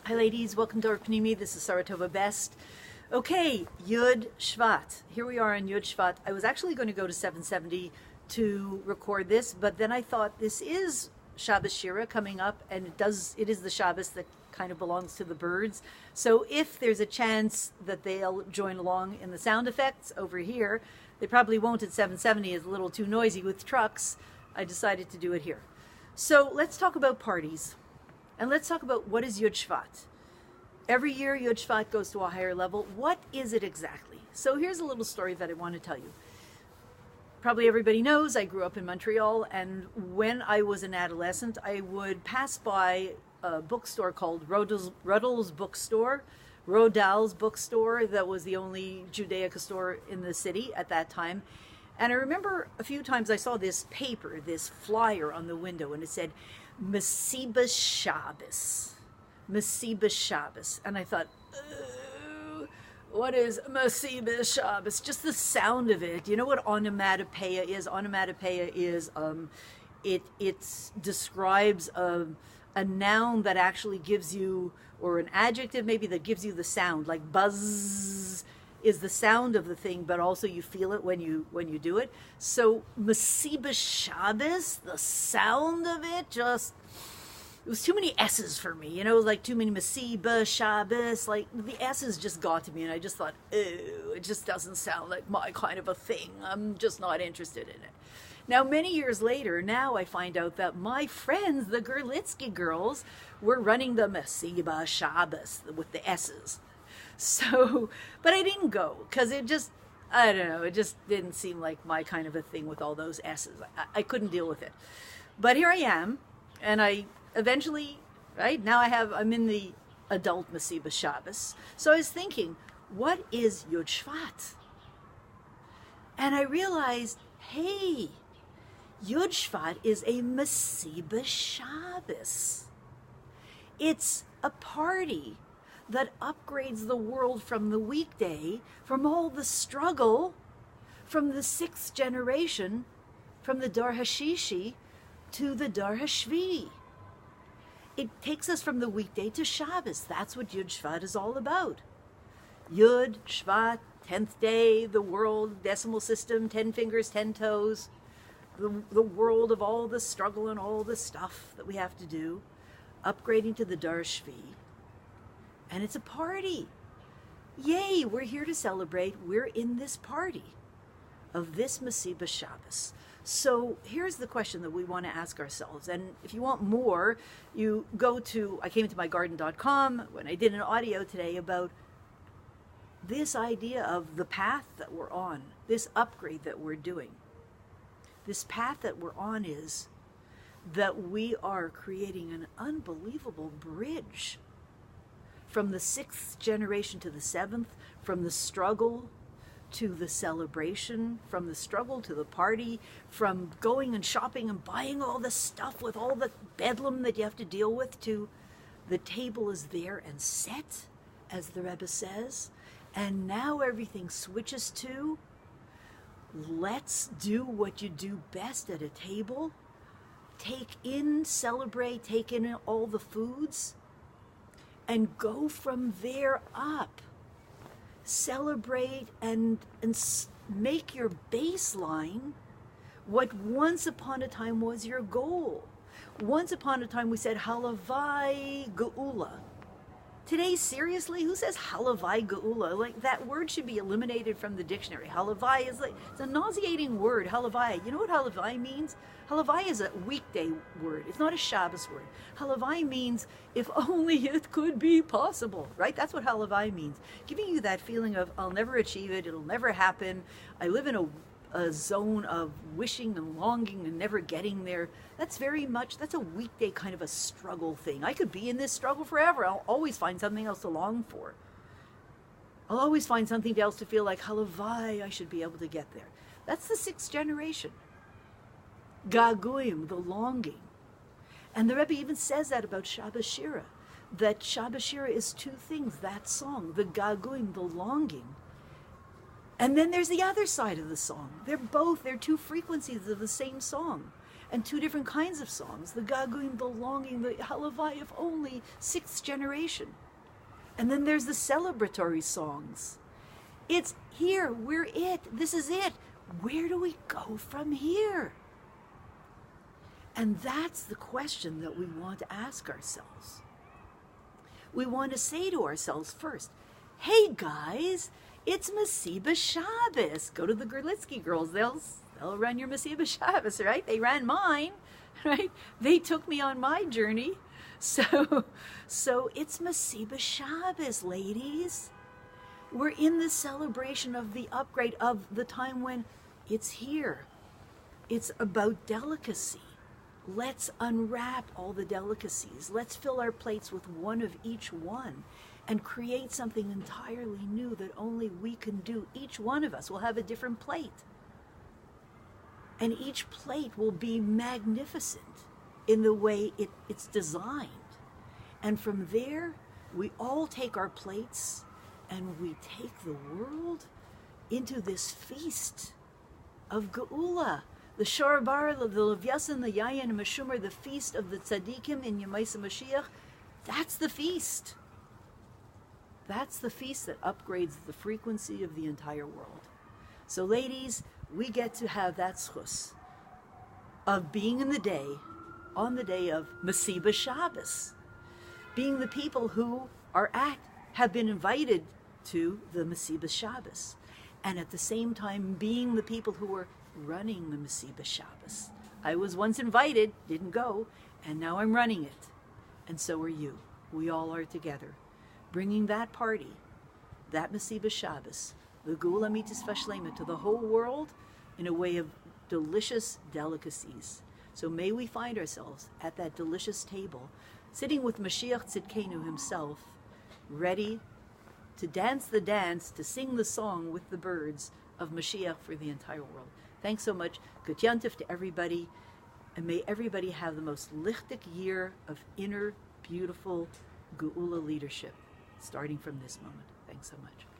Hi ladies, welcome to Arpnimi. This is Saratova Best. Okay, Yud Shvat. Here we are in Yud Shvat. I was actually going to go to 770 to record this, but then I thought this is Shabbos Shira coming up, and it is the Shabbos that kind of belongs to the birds. So if there's a chance that they'll join along in the sound effects over here, they probably won't at 770. It's a little too noisy with trucks. I decided to do it here. So let's talk about parties. And let's talk about what is Yud Shvat. Every year Yud Shvat goes to a higher level. What is it exactly? So here's a little story that I want to tell you. Probably everybody knows I grew up in Montreal, and when I was an adolescent, I would pass by a bookstore called Rodal's Bookstore, Rodal's Bookstore, that was the only Judaica store in the city at that time. And I remember a few times I saw this paper, this flyer on the window, and it said, Masibas Shabbos. Masibas Shabbos. And I thought, what is Masibas Shabbos? Just the sound of it. You know what onomatopoeia is? Onomatopoeia is, it describes a noun that actually gives you, or an adjective maybe that gives you the sound, like buzz is the sound of the thing, but also you feel it when you do it. So Masibas Shabbos, the sound of it, it was too many S's for me. You know, it was like too many Masibas Shabbos. Like the S's just got to me, and I just thought, ew, it just doesn't sound like my kind of a thing. I'm just not interested in it. Now, many years later, now I find out that my friends, the Gerlitsky girls, were running the Masibas Shabbos with the S's. So, but I didn't go because it just, I don't know, it just didn't seem like my kind of a thing with all those S's. I couldn't deal with it. But here I am, and I eventually, right, now I'm in the adult Masibas Shabbos. So I was thinking, what is Yud Shvat? And I realized, hey, Yud Shvat is a Masibas Shabbos. It's a party that upgrades the world from the weekday, from all the struggle, from the sixth generation, from the Dar Hashishi to the Dar Hashvi. It takes us from the weekday to Shabbos. That's what Yud Shvat is all about. Yud, Shvat, 10th day, the world, decimal system, 10 fingers, 10 toes, the world of all the struggle and all the stuff that we have to do, upgrading to the Dar Hashvi. And it's a party. Yay, we're here to celebrate. We're in this party of this Masibas Shabbos. So here's the question that we want to ask ourselves. And if you want more, you go to, I came to mygarden.com when I did an audio today about this idea of the path that we're on, this upgrade that we're doing. This path that we're on is that we are creating an unbelievable bridge from the sixth generation to the seventh, from the struggle to the celebration, from the struggle to the party, from going and shopping and buying all the stuff with all the bedlam that you have to deal with, to the table is there and set, as the Rebbe says, and now everything switches to, let's do what you do best at a table, take in, celebrate, take in all the foods, and go from there up. Celebrate and make your baseline what once upon a time was your goal. Once upon a time we said Halavai Geula. Today, seriously, who says Halavai Geula? Like, that word should be eliminated from the dictionary. Halavai is like, it's a nauseating word, Halavai. You know what Halavai means? Halavai is a weekday word. It's not a Shabbos word. Halavai means, if only it could be possible, right? That's what Halavai means. Giving you that feeling of, I'll never achieve it, it'll never happen. I live in a zone of wishing and longing and never getting there. That's a weekday kind of a struggle thing. I could be in this struggle forever. I'll always find something else to long for. I'll always find something else to feel like, halavai, I should be able to get there. That's the sixth generation. Gaguim, the longing. And the Rebbe even says that about Shabbos Shira, that Shabbos Shira is two things, that song, the gaguim, the longing. And then there's the other side of the song. They're two frequencies of the same song. and two different kinds of songs, the Gaguim, the longing, the Halavai of only 6th generation. And then there's the celebratory songs. It's here, we're it, this is it. Where do we go from here? And that's the question that we want to ask ourselves. We want to say to ourselves first, hey guys, it's Masiba Shabbos. Go to the Gerlitsky girls, they'll run your Masiba Shabbos, right? They ran mine, right? They took me on my journey. So it's Masiba Shabbos, ladies. We're in the celebration of the upgrade of the time when it's here. It's about delicacy. Let's unwrap all the delicacies. Let's fill our plates with one of each one and create something entirely new that only we can do. Each one of us will have a different plate. And each plate will be magnificent in the way it's designed. And from there, we all take our plates and we take the world into this feast of Geula. The Sharabar, the Levyasan, the Yayin, and Meshumer, the feast of the Tzaddikim in Yemaisa Mashiach. That's the feast. That's the feast that upgrades the frequency of the entire world. So ladies, we get to have that schus of being in the day, on the day of Masiba Shabbos, being the people who have been invited to the Masiba Shabbos, and at the same time being the people who are running the Masiba Shabbos. I was once invited, didn't go, and now I'm running it. And so are you. We all are together, bringing that party, that Masiba Shabbos, the Geula Mitzvah Shlema, to the whole world in a way of delicious delicacies. So may we find ourselves at that delicious table, sitting with Mashiach Tzidkenu himself, ready to dance the dance, to sing the song with the birds of Mashiach for the entire world. Thanks so much. Good Yantif to everybody. And may everybody have the most lichtig year of inner, beautiful Geula leadership, starting from this moment. Thanks so much.